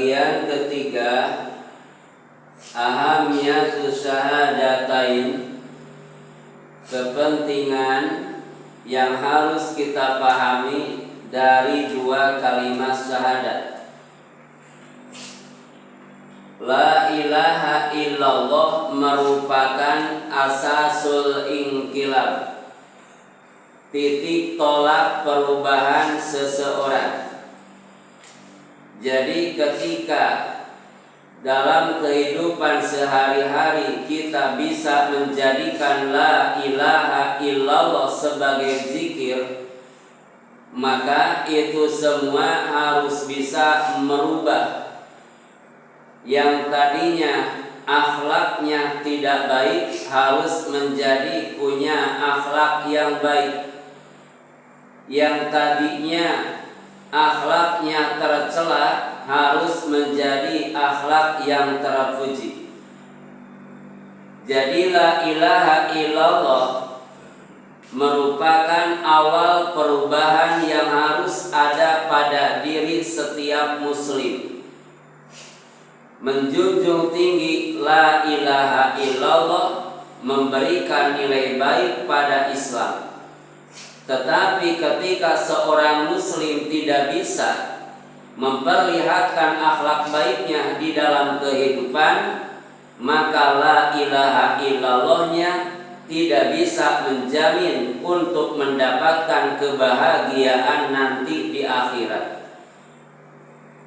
Bagian ketiga, ahamiyatus syahadatain, kepentingan yang harus kita pahami dari dua kalimat syahadat. La ilaha illallah merupakan asasul inqilab, titik tolak perubahan seseorang. Jadi ketika dalam kehidupan sehari-hari kita bisa menjadikan la ilaha illallah sebagai zikir, maka itu semua harus bisa merubah yang tadinya akhlaknya tidak baik harus menjadi punya akhlak yang baik. Yang tadinya akhlaknya tercela harus menjadi akhlak yang terpuji. Jadi la ilaha illallah merupakan awal perubahan yang harus ada pada diri setiap muslim. Menjunjung tinggi la ilaha illallah memberikan nilai baik pada Islam. Tetapi ketika seorang muslim tidak bisa memperlihatkan akhlak baiknya di dalam kehidupan, maka la ilaha illallahnya tidak bisa menjamin untuk mendapatkan kebahagiaan nanti di akhirat.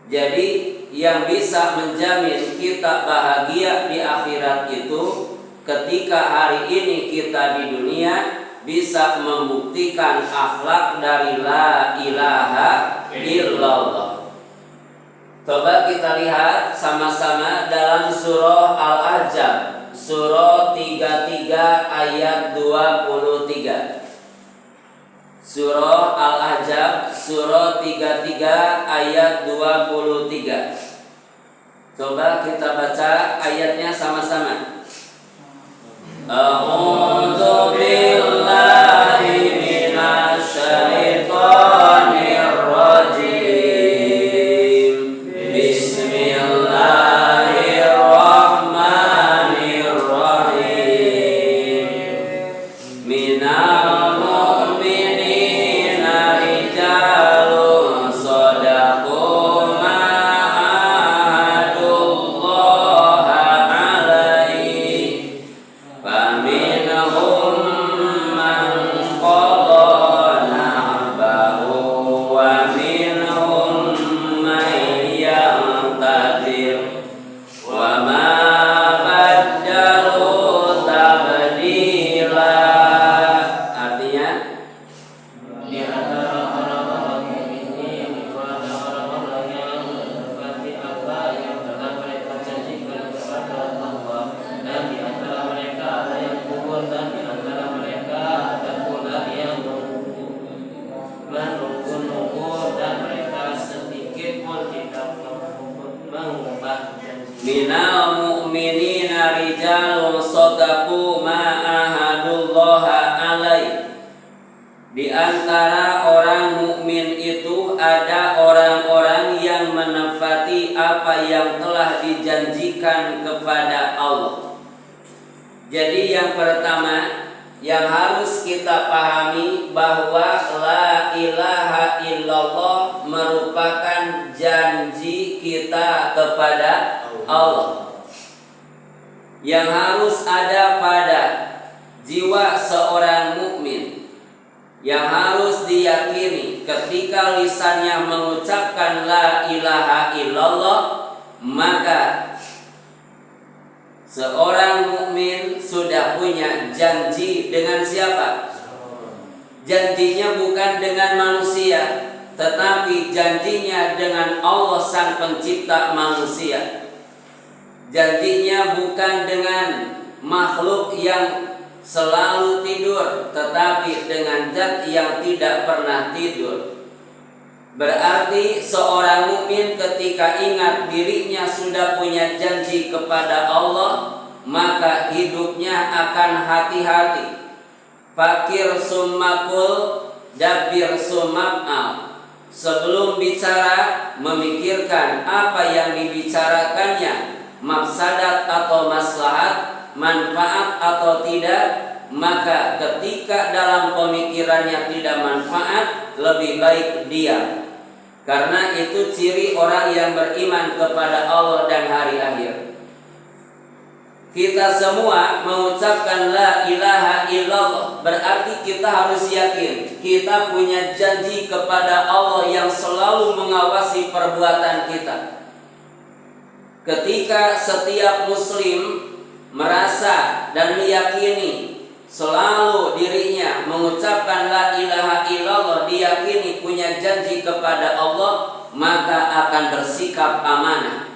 Jadi yang bisa menjamin kita bahagia di akhirat itu ketika hari ini kita di dunia bisa membuktikan akhlak dari la ilaha illallah. Coba kita lihat sama-sama dalam surah Al-Ahzab, surah 33 ayat 23. Surah Al-Ahzab, surah 33 ayat 23. Coba kita baca ayatnya sama-sama. A'udzu billahi minasy syaithanir rajim. Bismillahirrahmanirrahim. Minal mu'minina rijalun shadaqu ma ahadullaha alaihi. Faminhum man qada nahbahu wa minhum man yantazir wa ma baddalu tabdila. Artinya di antara orang-orang ini kepada orang-orang yang menepati apa yang telah mereka janjikan kepada Allah, dan di antara mereka ada yang kufur, dan di antara mereka ada pula yang menunggu-nunggu, dan mereka sedikit pun tidak mengubah janji. minal mu'minina rijalun shadaqu ma ahadullaha alaihi. Di antara orang mukmin itu ada orang-orang yang menepati apa yang telah dijanjikan kepada Allah. Jadi yang pertama yang harus kita pahami bahwa la ilaha illallah merupakan janji kita kepada Allah yang harus ada pada jiwa seorang mukmin, yang harus diyakini ketika lisannya mengucapkan la ilaha illallah, maka seorang mukmin sudah punya janji dengan siapa? Janjinya bukan dengan manusia, tetapi janjinya dengan Allah Sang Pencipta manusia. Janjinya bukan dengan makhluk yang selalu tidur, tetapi dengan zat yang tidak pernah tidur. Berarti seorang mukmin ketika ingat dirinya sudah punya janji kepada Allah, maka hidupnya akan hati-hati. Fakir summakul, dabir summak'al. sebelum bicara memikirkan apa yang dibicarakannya, mafsadat atau maslahat, manfaat atau tidak, maka ketika dalam pemikirannya tidak manfaat, lebih baik diam. Karena itu ciri orang yang beriman kepada Allah dan hari akhir. Kita semua mengucapkan la ilaha illallah, berarti kita harus yakin kita punya janji kepada Allah yang selalu mengawasi perbuatan kita. Ketika setiap muslim merasa dan meyakini selalu dirinya mengucapkan la ilaha illallah, diyakini punya janji kepada Allah, maka akan bersikap amanah,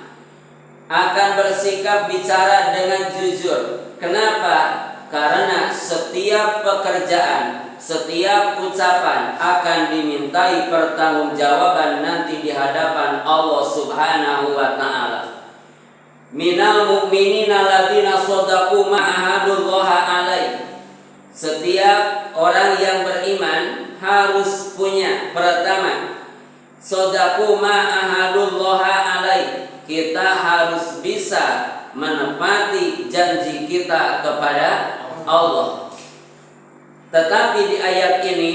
akan bersikap bicara dengan jujur. Kenapa? Karena setiap pekerjaan, setiap ucapan akan dimintai pertanggungjawaban nanti di hadapan Allah Subhanahu wa ta'ala. Minal mu'minina alladzina shadaqu ma'ahadullaha alaih. Setiap orang yang beriman harus punya, pertama, shadaqu ma'ahadullaha alaih. Kita harus bisa menepati janji kita kepada Allah. Tetapi di ayat ini,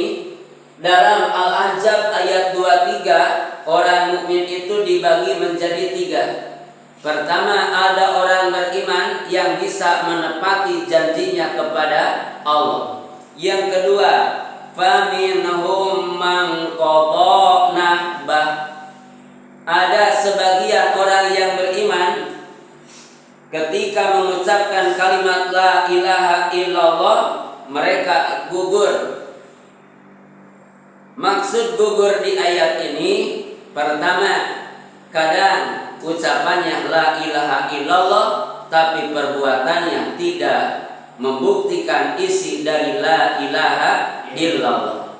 dalam Al-Ahzab ayat 23, orang mukmin itu dibagi menjadi 3. Pertama, ada orang beriman yang bisa menepati janjinya kepada Allah. Yang kedua, faminhum man qada nahbah. Ada sebagian orang yang beriman ketika mengucapkan kalimat la ilaha illallah, mereka gugur. Maksud gugur di ayat ini, pertama, kadang ucapannya la ilaha illallah, tapi perbuatannya tidak membuktikan isi dari la ilaha illallah.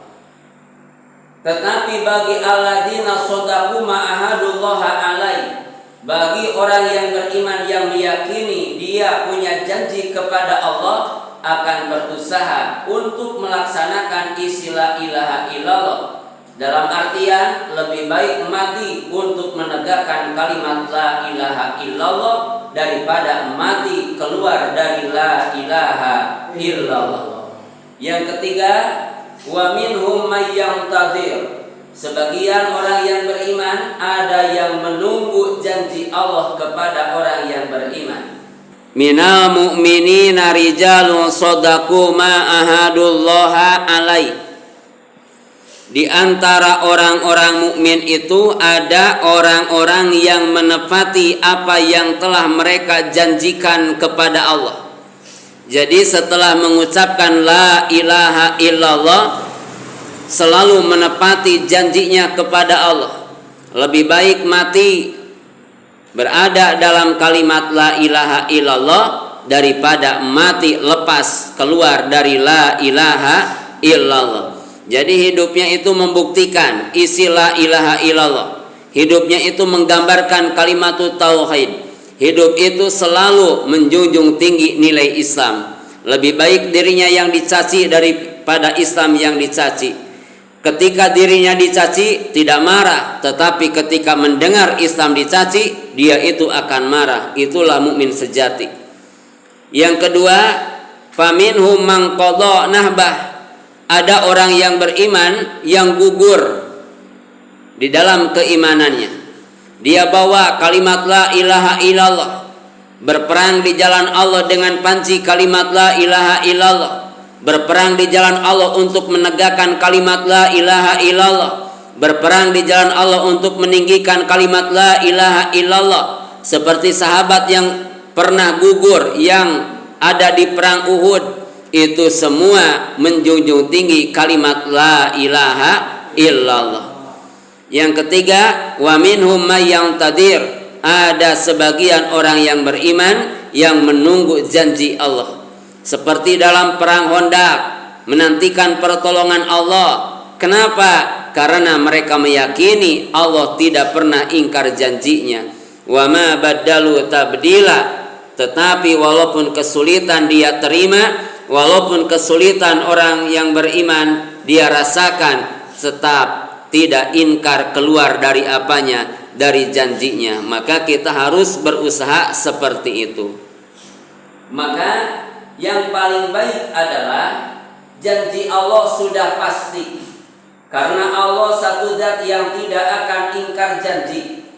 Tetapi bagi alladzina shadaqu ma'ahadullaha alaih, bagi orang yang beriman yang meyakini dia punya janji kepada Allah, akan berusaha untuk melaksanakan isi la ilaha illallah. Dalam artian lebih baik mati untuk menegakkan kalimat la ilaha illallah daripada mati keluar dari la ilaha illallah. Yang ketiga, wa minhum may yantazir. Sebagian orang yang beriman ada yang menunggu janji Allah kepada orang yang beriman. Minal mu'minina rijalun shadaqu ma ahadullaha alaih. Di antara orang-orang mukmin itu ada orang-orang yang menepati apa yang telah mereka janjikan kepada Allah. Jadi setelah mengucapkan la ilaha illallah, selalu menepati janjinya kepada Allah. Lebih baik mati berada dalam kalimat la ilaha illallah daripada mati lepas keluar dari la ilaha illallah. Jadi hidupnya itu membuktikan isi la ilaha illallah. Hidupnya itu menggambarkan kalimatut tauhid. Hidup itu selalu menjunjung tinggi nilai Islam. Lebih baik dirinya yang dicaci daripada Islam yang dicaci. Ketika dirinya dicaci tidak marah, tetapi ketika mendengar Islam dicaci, dia itu akan marah. Itulah mukmin sejati. Yang kedua, faminhum man qada nahbah. Ada orang yang beriman yang gugur di dalam keimanannya. Dia bawa kalimat la ilaha illallah, berperang di jalan Allah dengan panci kalimat la ilaha illallah, berperang di jalan Allah untuk menegakkan kalimat la ilaha illallah, berperang di jalan Allah untuk meninggikan kalimat la ilaha illallah. Seperti sahabat yang pernah gugur yang ada di perang Uhud, itu semua menjunjung tinggi kalimat la ilaha illallah. Yang ketiga, wa minhum may yantazir. Ada sebagian orang yang beriman yang menunggu janji Allah. Seperti dalam perang Khandaq, menantikan pertolongan Allah. Kenapa? Karena mereka meyakini Allah tidak pernah ingkar janjinya. Wa ma baddalu tabdila. Tetapi walaupun kesulitan dia terima, walaupun kesulitan orang yang beriman dia rasakan, tetap tidak ingkar keluar dari apanya, dari janjinya, maka kita harus berusaha seperti itu. Maka yang paling baik adalah janji Allah sudah pasti, karena Allah satu zat yang tidak akan ingkar janji.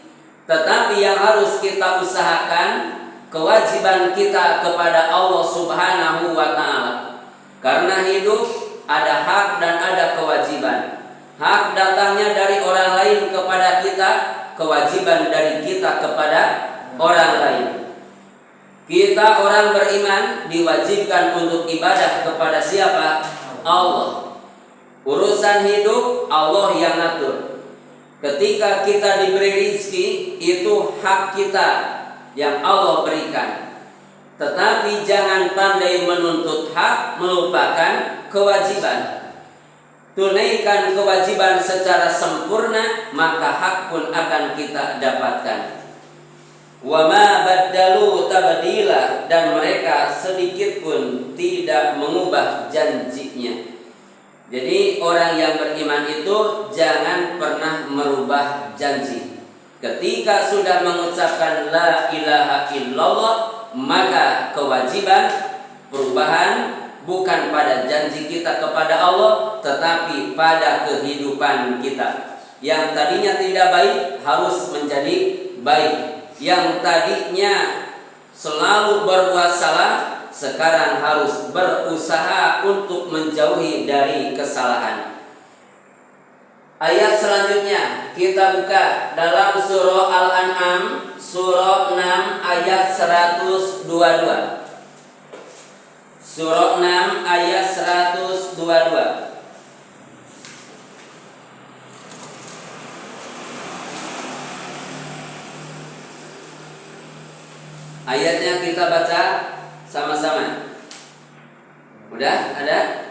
Tetapi yang harus kita usahakan kewajiban kita kepada Allah Subhanahu wa ta'ala. Karena hidup ada hak dan ada kewajiban. Hak datangnya dari orang lain kepada kita, kewajiban dari kita kepada orang lain. Kita orang beriman diwajibkan untuk ibadah kepada siapa? Allah. Urusan hidup Allah yang atur. Ketika kita diberi rezeki, itu hak kita yang Allah berikan. Tetapi jangan pandai menuntut hak, melupakan kewajiban. Tunaikan kewajiban secara sempurna, maka hak pun akan kita dapatkan. Wa ma baddalu tabdila, dan mereka sedikit pun tidak mengubah janjinya. Jadi orang yang beriman itu jangan pernah merubah janji. Ketika sudah mengucapkan la ilaha illallah, maka kewajiban perubahan bukan pada janji kita kepada Allah, tetapi pada kehidupan kita. Yang tadinya tidak baik harus menjadi baik. Yang tadinya selalu berbuat salah, sekarang harus berusaha untuk menjauhi dari kesalahan. Ayat selanjutnya kita buka dalam surah Al-An'am, surah 6 ayat 122. Surah 6 ayat 122. Ayatnya kita baca sama-sama. Udah ada?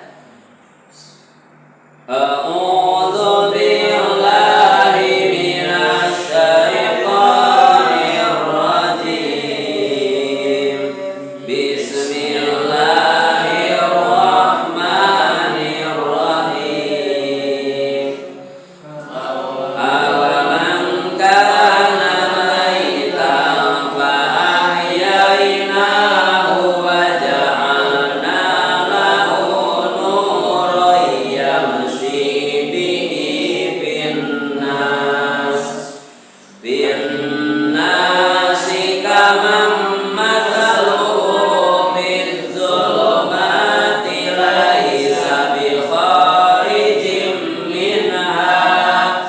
A'udzu billahi minasy syaithanir rajim. Bismillahirrahmanirrahim. Awaman kana maitan fa ahyaynahu wa ja'alna lahu nuran yamshi bihi bin-nasi kaman mathaluhu fidz-zulumati laisa bikharijin minha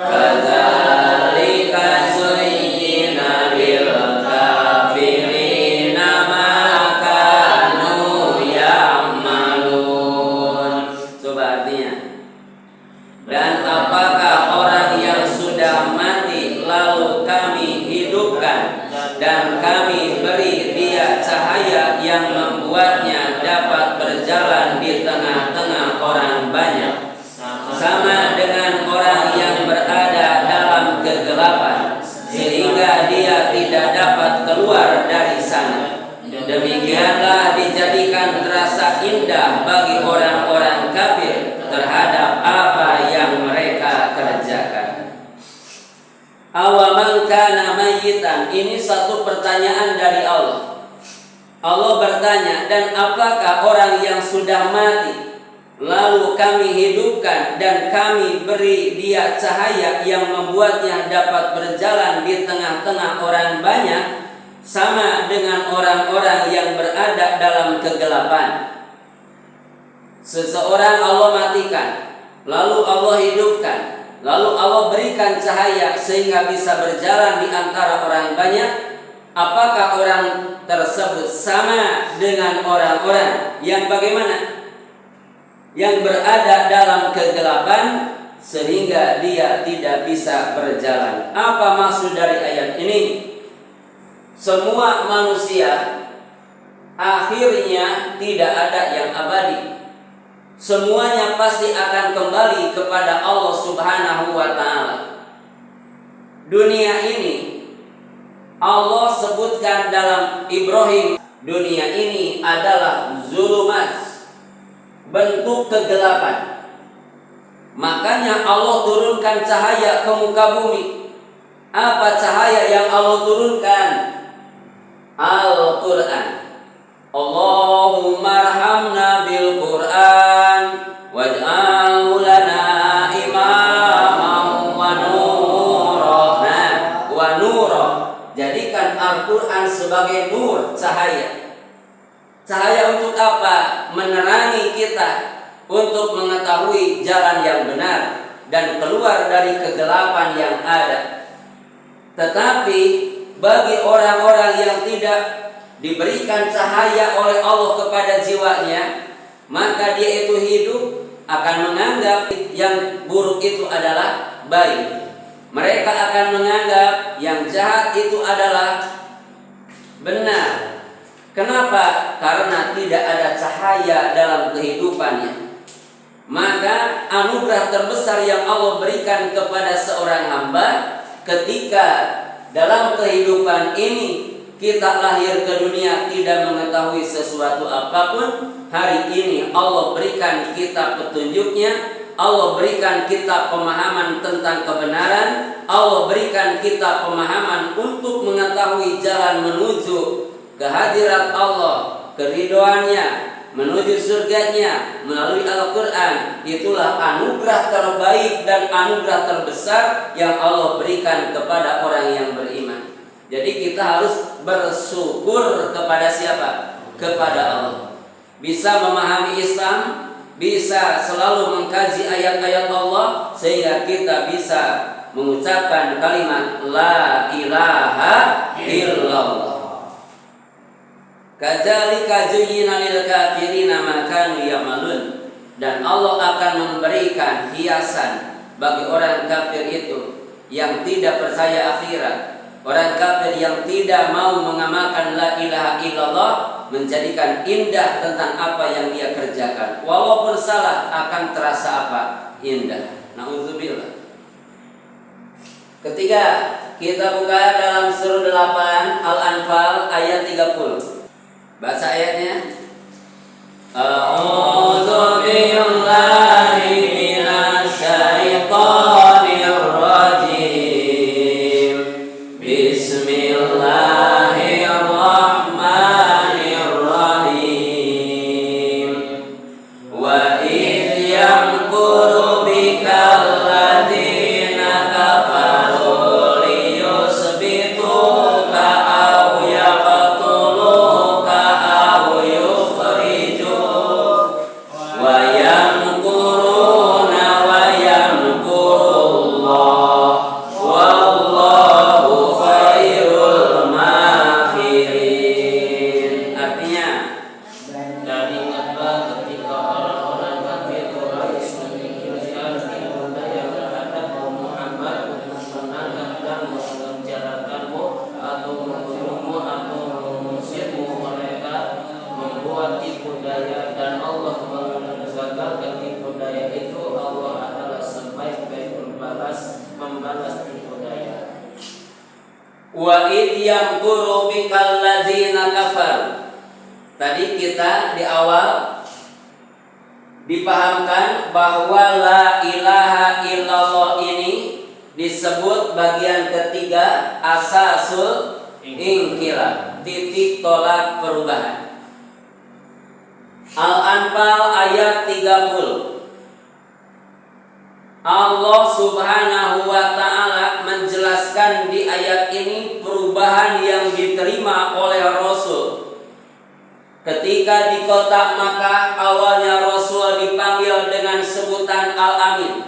kadzalika zuyyina lil kafirina ma kanu ya'malun. Coba artinya. Dan apakah orang yang sudah mati lalu kami hidupkan dan kami beri dia cahaya yang membuatnya dapat berjalan di tengah-tengah orang banyak, sama dengan orang yang berada dalam kegelapan sehingga dia tidak dapat keluar dari sana. Demikianlah dijadikan terasa indah bagi orang-orang kafir terhadap apa yang mereka kerjakan. Awaman kana mayyitan, ini satu pertanyaan dari Allah. Allah bertanya, dan apakah orang yang sudah mati lalu kami hidupkan dan kami beri dia cahaya yang membuatnya dapat berjalan di tengah-tengah orang banyak, sama dengan orang-orang yang berada dalam kegelapan. Seseorang Allah matikan, lalu Allah hidupkan, lalu Allah berikan cahaya sehingga bisa berjalan di antara orang banyak. Apakah orang tersebut sama dengan orang-orang yang bagaimana? Yang berada dalam kegelapan sehingga dia tidak bisa berjalan. Apa maksud dari ayat ini? Semua manusia akhirnya tidak ada yang abadi. Semuanya pasti akan kembali kepada Allah Subhanahu wa ta'ala. Dunia ini Allah sebutkan dalam Ibrahim, dunia ini adalah zulumat, bentuk kegelapan. Makanya Allah turunkan cahaya ke muka bumi. Apa cahaya yang Allah turunkan? Al-Quran. Allahumma arhamna bil Quran waj'alhu lana imaman wa nura. Wa nura. Jadikan Al-Quran sebagai nur, cahaya. Cahaya untuk apa? Menerangi kita untuk mengetahui jalan yang benar dan keluar dari kegelapan yang ada. Tetapi bagi orang-orang yang tidak diberikan cahaya oleh Allah kepada jiwanya, maka dia itu hidup akan menganggap yang buruk itu adalah baik. Mereka akan menganggap yang jahat itu adalah benar. Kenapa? Karena tidak ada cahaya dalam kehidupannya. Maka anugerah terbesar yang Allah berikan kepada seorang hamba ketika dalam kehidupan ini kita lahir ke dunia tidak mengetahui sesuatu apapun, hari ini Allah berikan kita petunjuknya, Allah berikan kita pemahaman tentang kebenaran, Allah berikan kita pemahaman untuk mengetahui jalan menuju kehadirat Allah, keridhoannya, menuju surganya melalui Al-Quran. Itulah anugerah terbaik dan anugerah terbesar yang Allah berikan kepada orang yang beriman. Jadi kita harus bersyukur kepada siapa? Kepada Allah. Bisa memahami Islam, bisa selalu mengkaji ayat-ayat Allah, sehingga kita bisa mengucapkan kalimat La ilaha illallah. Kadzalika zuyyina lil kafirina ma kanu ya'malun. Dan Allah akan memberikan hiasan bagi orang kafir itu yang tidak percaya akhirat, orang kafir yang tidak mau mengamalkan la ilaha illallah, menjadikan indah tentang apa yang dia kerjakan. Walaupun salah akan terasa apa? Indah. Nauzubillah. Ketiga, kita buka dalam surah 8 Al-Anfal ayat 30. Baca ayatnya. A'udzu billahi minasy syaithanir rajim. Bismillahirrahmanirrahim. Wa idh yamkuru bikal ladzina kafaru liyusbituka aw yaqtuluka aw yukhrijuk wa yamkuruna wa yamkurullah wallahu khairul makirin. Artinya, Dan ingatlah ketika orang-orang kafir Quraisy menyingkirkan budaya terhadap kaum Muhammad untuk menangkap dan memenjarakanmu atau membunuhmu atau mengusirmu. Mereka membuat tipu daya dan Allah menggagalkan tipu daya itu. Allah adalah sebaik-baik membalas tipu daya. wa idh yamkuru bikal ladzina kafaru. Tadi kita di awal dipahamkan bahwa la ilaha illallah ini disebut bagian ketiga asasul inqilab, titik tolak perubahan. Al-Anfal ayat 30. Allah Subhanahu wa ta'ala menjelaskan di ayat ini perubahan yang diterima oleh Rasul. Ketika di kota Makkah, awalnya Rasul dipanggil dengan sebutan Al-Amin.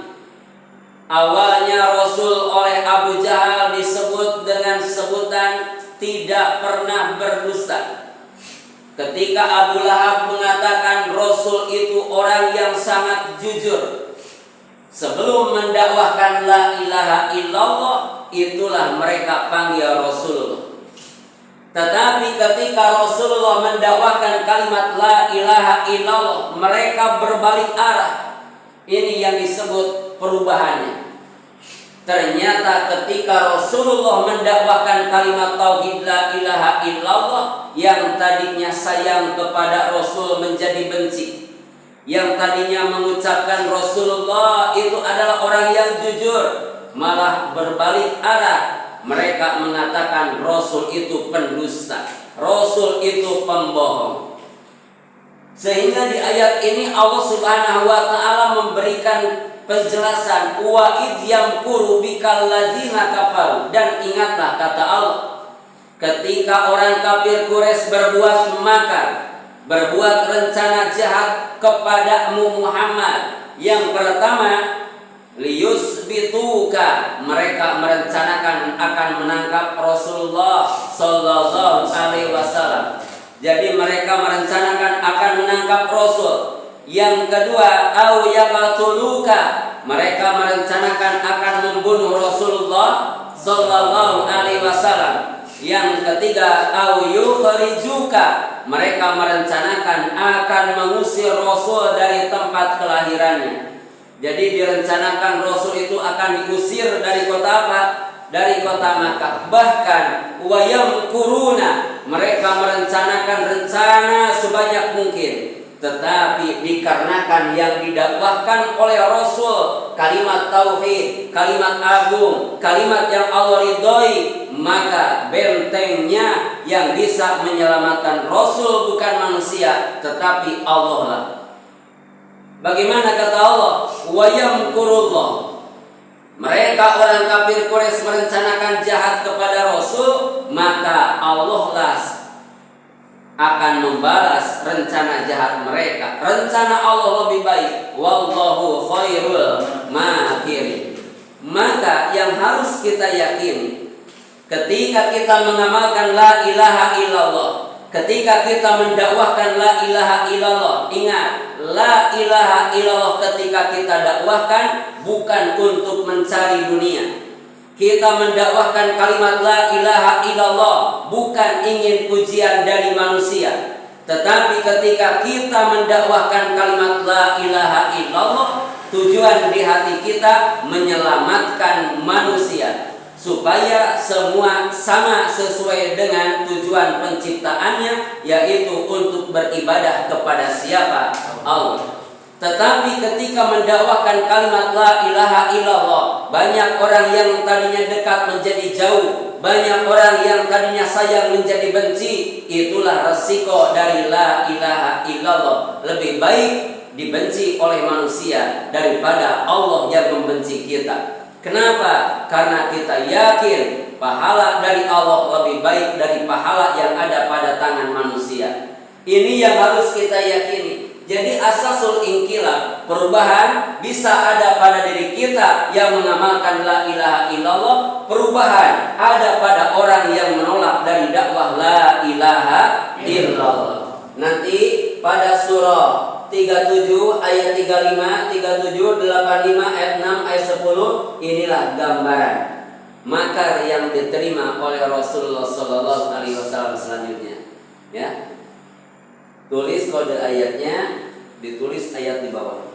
Awalnya Rasul oleh Abu Jahal disebut dengan sebutan tidak pernah berdusta. Ketika Abu Lahab mengatakan Rasul itu orang yang sangat jujur, sebelum mendakwahkan la ilaha illallah, itulah mereka panggil Rasulullah. Tetapi ketika Rasulullah mendakwahkan kalimat la ilaha illallah, mereka berbalik arah. Ini yang disebut perubahannya. Ternyata ketika Rasulullah mendakwahkan kalimat tauhid la ilaha illallah, yang tadinya sayang kepada Rasul menjadi benci. yang tadinya mengucapkan Rasulullah itu adalah orang yang jujur, malah berbalik arah. Mereka mengatakan Rasul itu pendusta, Rasul itu pembohong. Sehingga di ayat ini Allah Subhanahu wa taala memberikan penjelasan wa id yamkuru bikal ladzina kafaru, dan ingatlah kata Allah ketika orang kafir Quraisy berbuat makar, berbuat rencana jahat kepadamu Muhammad. Yang pertama, liyusbituka, mereka merencanakan akan menangkap Rasulullah sallallahu alaihi wasallam. Jadi mereka merencanakan akan menangkap Rasul. Yang kedua, au yaqtuluka, mereka merencanakan akan membunuh Rasulullah sallallahu alaihi wasallam. Yang ketiga, au yukhrijuka, mereka merencanakan akan mengusir Rasul dari tempat kelahirannya. Jadi direncanakan Rasul itu akan diusir dari kota apa? Dari kota Makkah. Bahkan wayam kuruna, mereka merencanakan rencana sebanyak mungkin, tetapi dikarenakan yang didakwahkan oleh Rasul kalimat tauhid, kalimat agung, kalimat yang Allah ridhoi, maka bentengnya yang bisa menyelamatkan Rasul bukan manusia tetapi Allah lah. Bagaimana kata Allah? Wayamkurullah, mereka orang kafir Quraisy merencanakan jahat kepada Rasul, maka Allah lah akan membalas rencana jahat mereka. Rencana Allah lebih baik. Wallahu khairul makirin. Maka yang harus kita yakini ketika kita mengamalkan la ilaha illallah, ketika kita mendakwahkan la ilaha illallah, ingat, la ilaha illallah ketika kita dakwahkan bukan untuk mencari dunia. Kita mendakwahkan kalimat la ilaha illallah bukan ingin pujian dari manusia. Tetapi ketika kita mendakwahkan kalimat la ilaha illallah, tujuan di hati kita menyelamatkan manusia supaya semua sama sesuai dengan tujuan penciptaannya, yaitu untuk beribadah kepada siapa? Allah. Tetapi ketika mendakwahkan kalimat la ilaha illallah, banyak orang yang tadinya dekat menjadi jauh, banyak orang yang tadinya sayang menjadi benci. Itulah resiko dari la ilaha illallah. Lebih baik dibenci oleh manusia daripada Allah yang membenci kita. Kenapa? Karena kita yakin pahala dari Allah lebih baik dari pahala yang ada pada tangan manusia. Ini yang harus kita yakini. Jadi asasul inqilab, perubahan bisa ada pada diri kita yang mengamalkan la ilaha illallah, perubahan ada pada orang yang menolak dari dakwah la ilaha illallah. Nanti pada surah 37 ayat 35, 87, 85, ayat 6, ayat 10, inilah gambaran makar yang diterima oleh Rasulullah sallallahu alaihi wasallam selanjutnya. Ya. Tulis kode ayatnya, ditulis ayat di bawah.